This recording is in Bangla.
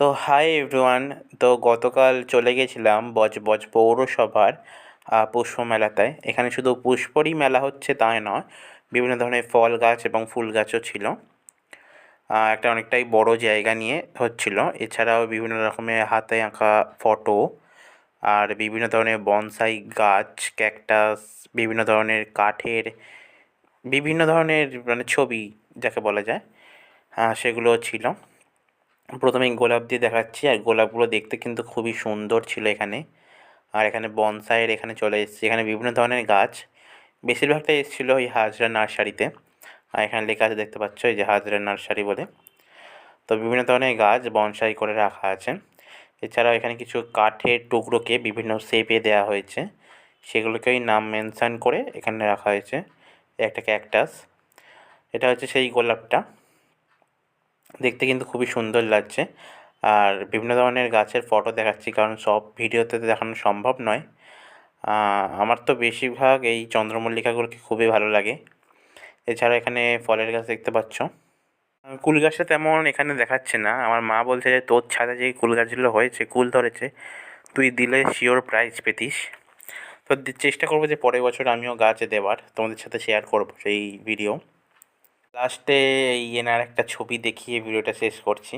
তো হাই এভরিওয়ান। তো গতকাল চলে গেছিলাম বজবজ পৌরসভার পুষ্প মেলাতে। এখানে শুধু পুষ্পরই মেলা হচ্ছে তাই নয়, বিভিন্ন ধরনের ফল গাছ এবং ফুল গাছও ছিল। একটা অনেকটাই বড় জায়গা নিয়ে হচ্ছিল। এছাড়াও বিভিন্ন রকমের হাতে আঁকা ফটো আর বিভিন্ন ধরনের বনসাই গাছ, ক্যাকটাস, বিভিন্ন ধরনের কাঠের বিভিন্ন ধরনের মানে ছবি যাকে বলা যায়, সেগুলো ছিল। প্রথমেই গোলাপ দিয়ে দেখাচ্ছি, আর গোলাপগুলো দেখতে কিন্তু খুবই সুন্দর ছিল এখানে। আর এখানে বনসাইয়ের এখানে চলে এসেছি, এখানে বিভিন্ন ধরনের গাছ, বেশিরভাগটাই এসেছিলো ওই হাজরা নার্সারিতে। আর এখানে লেখা আছে, দেখতে পাচ্ছ এই যে হাজরা নার্সারি বলে। তো বিভিন্ন ধরনের গাছ বনসাই করে রাখা আছে। এছাড়াও এখানে কিছু কাঠের টুকরোকে বিভিন্ন শেপে দেওয়া হয়েছে, সেগুলোকেই নাম মেনশান করে এখানে রাখা হয়েছে। একটা ক্যাকটাস, এটা হচ্ছে সেই গোলাপটা, দেখতে কিন্তু খুবই সুন্দর লাগছে। আর বিভিন্ন ধরনের গাছের ফটো দেখাচ্ছি, কারণ সব ভিডিওতে তো দেখানো সম্ভব নয়। আমার তো বেশিরভাগ এই চন্দ্রমল্লিকাগুলোকে খুবই ভালো লাগে। এছাড়া এখানে ফলের গাছ দেখতে পাচ্ছ। কুল গাছটা তেমন এখানে দেখাচ্ছে না। আমার মা বলছে যে তোর ছাদে যে কুল গাছগুলো হয়েছে, কুল ধরেছে, তুই দিলে শিওর প্রাইজ পেতিস। তো চেষ্টা করবো যে পরের বছর আমিও গাছ দেওয়ার, তোমাদের সাথে শেয়ার করবো সেই ভিডিও। লাস্টে এই এনার একটা ছবি দেখিয়ে ভিডিওটা শেষ করছি।